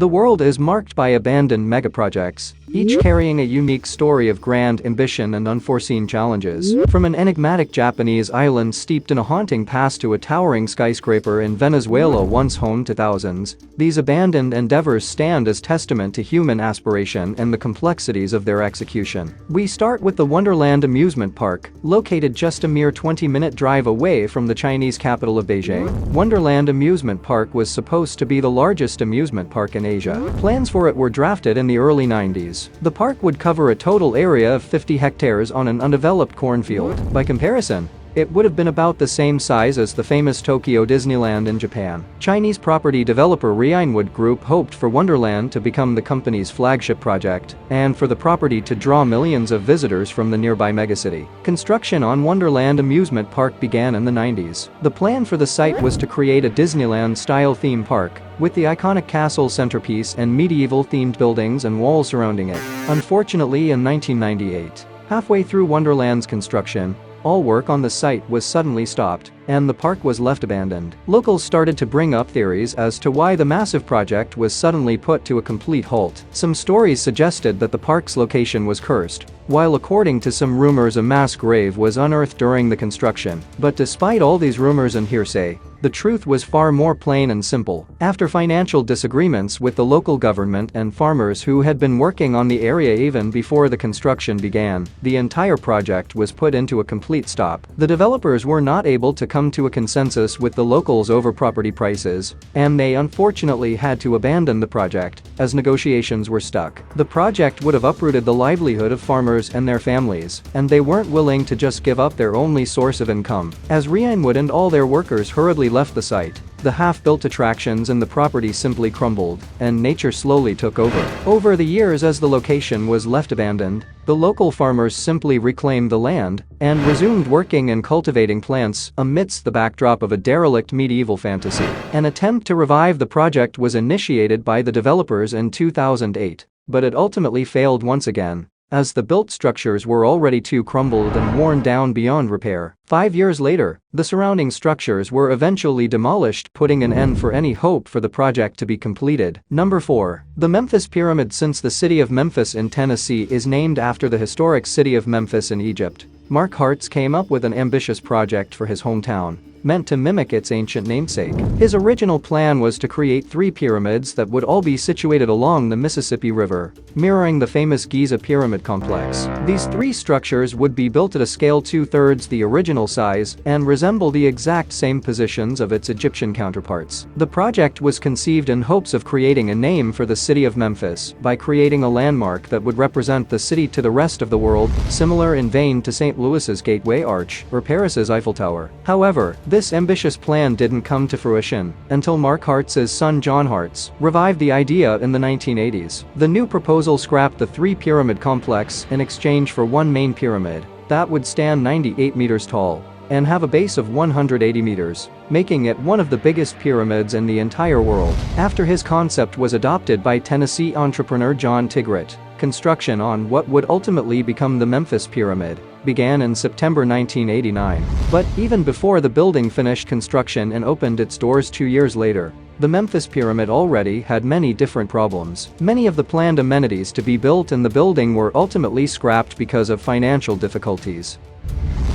The world is marked by abandoned megaprojects, each carrying a unique story of grand ambition and unforeseen challenges. From an enigmatic Japanese island steeped in a haunting past to a towering skyscraper in Venezuela once home to thousands, these abandoned endeavors stand as testament to human aspiration and the complexities of their execution. We start with the Wonderland Amusement Park, located just a mere 20-minute drive away from the Chinese capital of Beijing. Wonderland Amusement Park was supposed to be the largest amusement park in Asia. Plans for it were drafted in the early 90s. The park would cover a total area of 50 hectares on an undeveloped cornfield. By comparison, it would have been about the same size as the famous Tokyo Disneyland in Japan. Chinese property developer Reinwood Group hoped for Wonderland to become the company's flagship project, and for the property to draw millions of visitors from the nearby megacity. Construction on Wonderland Amusement Park began in the 90s. The plan for the site was to create a Disneyland-style theme park, with the iconic castle centerpiece and medieval-themed buildings and walls surrounding it. Unfortunately, in 1998, halfway through Wonderland's construction, all work on the site was suddenly stopped, and the park was left abandoned. Locals started to bring up theories as to why the massive project was suddenly put to a complete halt. Some stories suggested that the park's location was cursed, while according to some rumors a mass grave was unearthed during the construction. But despite all these rumors and hearsay, the truth was far more plain and simple. After financial disagreements with the local government and farmers who had been working on the area even before the construction began, the entire project was put into a complete stop. The developers were not able to come to a consensus with the locals over property prices, and they unfortunately had to abandon the project, as negotiations were stuck. The project would have uprooted the livelihood of farmers and their families, and they weren't willing to just give up their only source of income. As Reinwood and all their workers hurriedly left the site, the half-built attractions and the property simply crumbled, and nature slowly took over. Over the years, as the location was left abandoned, the local farmers simply reclaimed the land and resumed working and cultivating plants amidst the backdrop of a derelict medieval fantasy. An attempt to revive the project was initiated by the developers in 2008, but it ultimately failed once again, as the built structures were already too crumbled and worn down beyond repair. 5 years later, the surrounding structures were eventually demolished, putting an end for any hope for the project to be completed. Number 4. The Memphis Pyramid. Since the city of Memphis in Tennessee is named after the historic city of Memphis in Egypt, Mark Hartz came up with an ambitious project for his hometown, meant to mimic its ancient namesake. His original plan was to create 3 pyramids that would all be situated along the Mississippi River, mirroring the famous Giza Pyramid complex. These 3 structures would be built at a scale 2/3 the original size and resemble the exact same positions of its Egyptian counterparts. The project was conceived in hopes of creating a name for the city of Memphis by creating a landmark that would represent the city to the rest of the world, similar in vein to St. Louis's Gateway Arch or Paris's Eiffel Tower. However, this ambitious plan didn't come to fruition until Mark Hartz's son John Hartz revived the idea in the 1980s. The new proposal scrapped the 3-pyramid complex in exchange for one main pyramid that would stand 98 meters tall and have a base of 180 meters, making it one of the biggest pyramids in the entire world. After his concept was adopted by Tennessee entrepreneur John Tigret, construction on what would ultimately become the Memphis Pyramid began in September 1989. But even before the building finished construction and opened its doors 2 years later, the Memphis Pyramid already had many different problems. Many of the planned amenities to be built in the building were ultimately scrapped because of financial difficulties.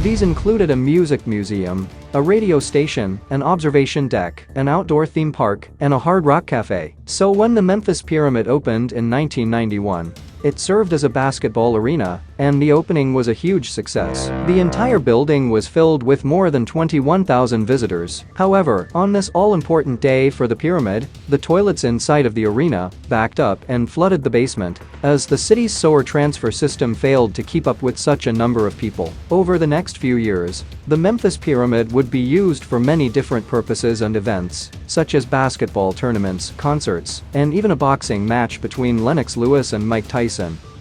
These included a music museum, a radio station, an observation deck, an outdoor theme park, and a hard rock cafe. So when the Memphis Pyramid opened in 1991, it served as a basketball arena, and the opening was a huge success. The entire building was filled with more than 21,000 visitors. However, on this all-important day for the pyramid, the toilets inside of the arena backed up and flooded the basement, as the city's sewer transfer system failed to keep up with such a number of people. Over the next few years, the Memphis Pyramid would be used for many different purposes and events, such as basketball tournaments, concerts, and even a boxing match between Lennox Lewis and Mike Tyson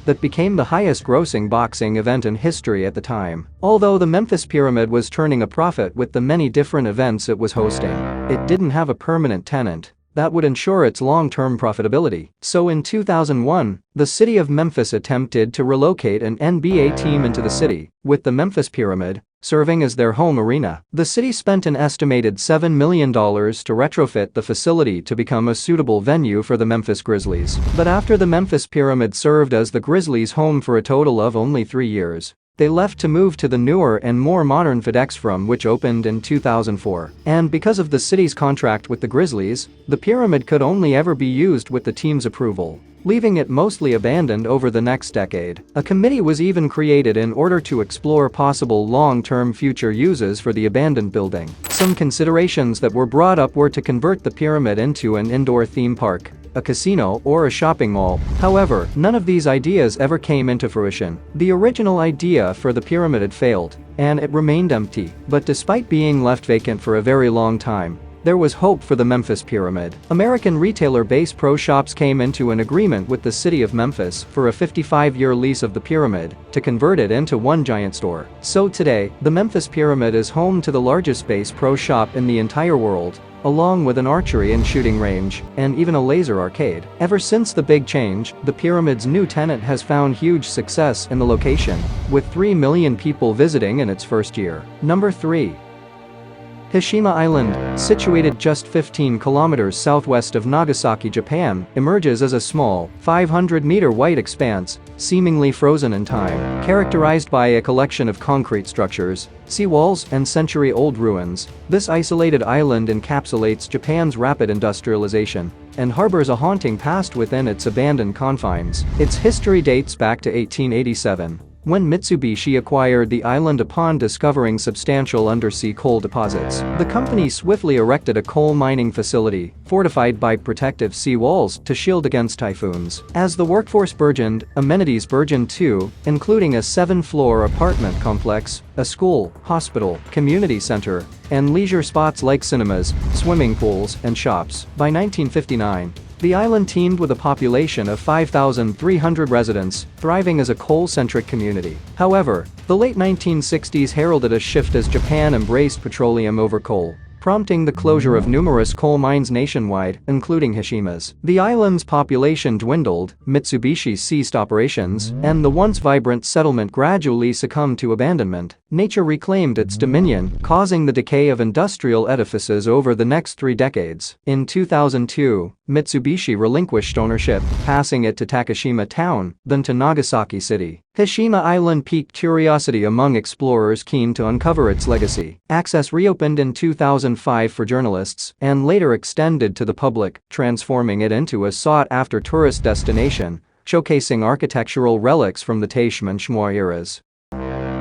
that became the highest-grossing boxing event in history at the time. Although the Memphis Pyramid was turning a profit with the many different events it was hosting, it didn't have a permanent tenant that would ensure its long-term profitability. So in 2001, the city of Memphis attempted to relocate an NBA team into the city, with the Memphis Pyramid serving as their home arena. The city spent an estimated $7 million to retrofit the facility to become a suitable venue for the Memphis Grizzlies. But after the Memphis Pyramid served as the Grizzlies' home for a total of only 3 years, they left to move to the newer and more modern FedEx Forum, which opened in 2004. And because of the city's contract with the Grizzlies, the pyramid could only ever be used with the team's approval, leaving it mostly abandoned over the next decade. A committee was even created in order to explore possible long-term future uses for the abandoned building. Some considerations that were brought up were to convert the pyramid into an indoor theme park, a casino, or a shopping mall. However, none of these ideas ever came into fruition. The original idea for the pyramid had failed, and it remained empty. But despite being left vacant for a very long time, there was hope for the Memphis Pyramid. American retailer Bass Pro Shops came into an agreement with the city of Memphis for a 55-year lease of the pyramid to convert it into one giant store. So today, the Memphis Pyramid is home to the largest Bass Pro Shop in the entire world, along with an archery and shooting range, and even a laser arcade. Ever since the big change, the pyramid's new tenant has found huge success in the location, with 3 million people visiting in its first year. Number 3. Hishima Island, situated just 15 kilometers southwest of Nagasaki, Japan, emerges as a small, 500-meter white expanse, seemingly frozen in time, characterized by a collection of concrete structures, seawalls, and century-old ruins. This isolated island encapsulates Japan's rapid industrialization and harbors a haunting past within its abandoned confines. Its history dates back to 1887. When Mitsubishi acquired the island upon discovering substantial undersea coal deposits. The company swiftly erected a coal mining facility, fortified by protective sea walls to shield against typhoons. As the workforce burgeoned, amenities burgeoned too, including a 7-floor apartment complex, a school, hospital, community center, and leisure spots like cinemas, swimming pools, and shops. By 1959, the island teemed with a population of 5,300 residents, thriving as a coal-centric community. However, the late 1960s heralded a shift as Japan embraced petroleum over coal, prompting the closure of numerous coal mines nationwide, including Hishima's. The island's population dwindled, Mitsubishi ceased operations, and the once vibrant settlement gradually succumbed to abandonment. Nature reclaimed its dominion, causing the decay of industrial edifices over the next 3 decades. In 2002, Mitsubishi relinquished ownership, passing it to Takashima Town, then to Nagasaki City. Hishima Island piqued curiosity among explorers keen to uncover its legacy. Access reopened in 2005 for journalists, and later extended to the public, transforming it into a sought-after tourist destination, showcasing architectural relics from the Taishima and Shimoy eras.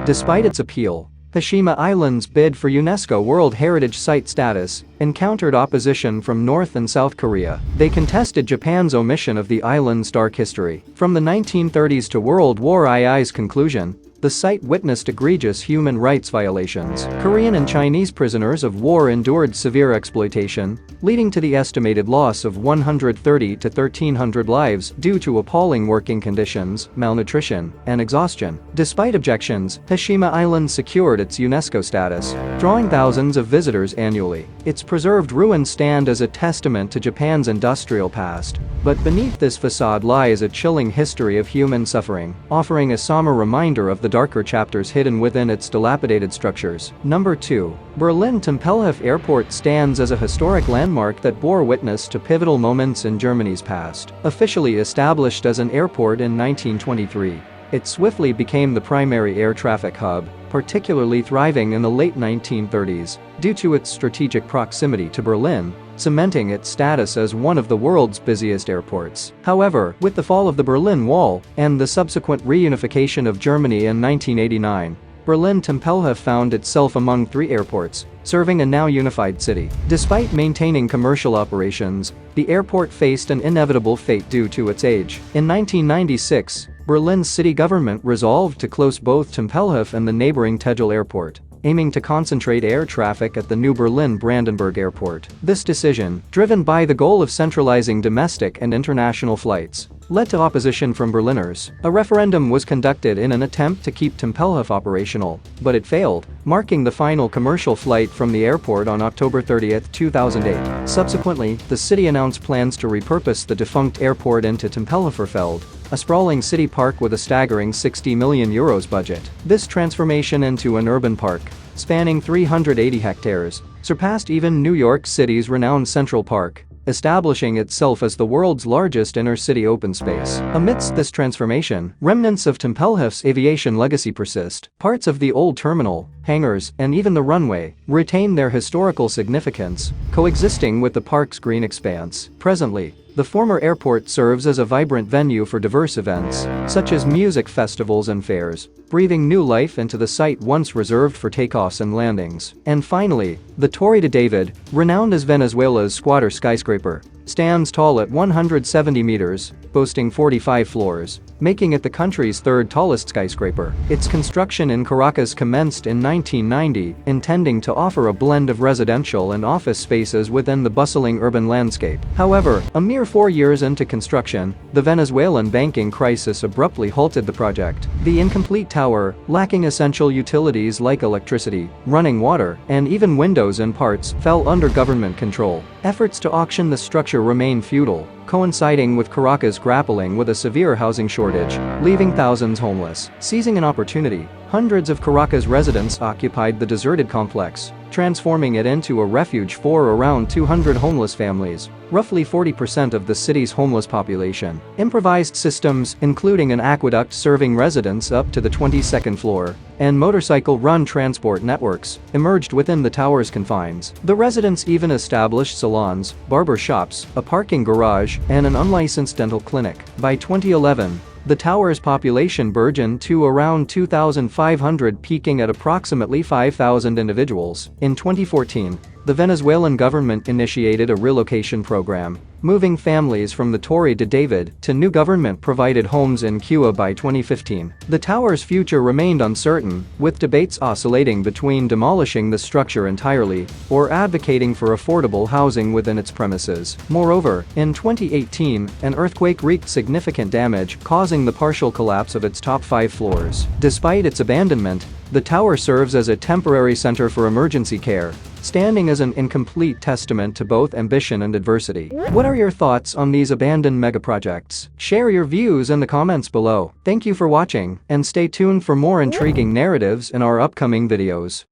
Despite its appeal, Hishima Island's bid for UNESCO World Heritage Site status encountered opposition from North and South Korea. They contested Japan's omission of the island's dark history. From the 1930s to World War II's conclusion, the site witnessed egregious human rights violations. Korean and Chinese prisoners of war endured severe exploitation, leading to the estimated loss of 130 to 1,300 lives due to appalling working conditions, malnutrition, and exhaustion. Despite objections, Hishima Island secured its UNESCO status, drawing thousands of visitors annually. Its preserved ruins stand as a testament to Japan's industrial past, but beneath this facade lies a chilling history of human suffering, offering a somber reminder of the darker chapters hidden within its dilapidated structures. Number 2. Berlin Tempelhof Airport stands as a historic landmark that bore witness to pivotal moments in Germany's past. Officially established as an airport in 1923, it swiftly became the primary air traffic hub, particularly thriving in the late 1930s, due to its strategic proximity to Berlin, cementing its status as one of the world's busiest airports. However, with the fall of the Berlin Wall and the subsequent reunification of Germany in 1989, Berlin Tempelhof found itself among 3 airports, serving a now unified city. Despite maintaining commercial operations, the airport faced an inevitable fate due to its age. In 1996, Berlin's city government resolved to close both Tempelhof and the neighboring Tegel Airport, aiming to concentrate air traffic at the new Berlin-Brandenburg Airport. This decision, driven by the goal of centralizing domestic and international flights, led to opposition from Berliners. A referendum was conducted in an attempt to keep Tempelhof operational, but it failed, marking the final commercial flight from the airport on October 30, 2008. Subsequently, the city announced plans to repurpose the defunct airport into Tempelhoferfeld, a sprawling city park with a staggering €60 million budget. This transformation into an urban park, spanning 380 hectares, surpassed even New York City's renowned Central Park, establishing itself as the world's largest inner-city open space. Amidst this transformation, remnants of Tempelhof's aviation legacy persist. Parts of the old terminal, hangars, and even the runway retain their historical significance, coexisting with the park's green expanse. Presently, the former airport serves as a vibrant venue for diverse events, such as music festivals and fairs, breathing new life into the site once reserved for takeoffs and landings. And finally, the Torre de David, renowned as Venezuela's squatter skyscraper, stands tall at 170 meters, boasting 45 floors, making it the country's third tallest skyscraper. Its construction in Caracas commenced in 1990, intending to offer a blend of residential and office spaces within the bustling urban landscape. However, a mere 4 years into construction, the Venezuelan banking crisis abruptly halted the project. The incomplete tower, lacking essential utilities like electricity, running water, and even windows in parts, fell under government control. Efforts to auction the structure remained futile, coinciding with Caracas grappling with a severe housing shortage, leaving thousands homeless. Seizing an opportunity, hundreds of Caracas residents occupied the deserted complex, transforming it into a refuge for around 200 homeless families, roughly 40% of the city's homeless population. Improvised systems, including an aqueduct serving residents up to the 22nd floor, and motorcycle-run transport networks, emerged within the tower's confines. The residents even established salons, barber shops, a parking garage, and an unlicensed dental clinic. By 2011, the tower's population burgeoned to around 2,500, peaking at approximately 5,000 individuals. In 2014, the Venezuelan government initiated a relocation program, moving families from the Torre de David to new government-provided homes in Cuba by 2015. The tower's future remained uncertain, with debates oscillating between demolishing the structure entirely or advocating for affordable housing within its premises. Moreover, in 2018, an earthquake wreaked significant damage, causing the partial collapse of its top 5 floors. Despite its abandonment, the tower serves as a temporary center for emergency care, standing as an incomplete testament to both ambition and adversity. What are your thoughts on these abandoned megaprojects? Share your views in the comments below. Thank you for watching, and stay tuned for more intriguing narratives in our upcoming videos.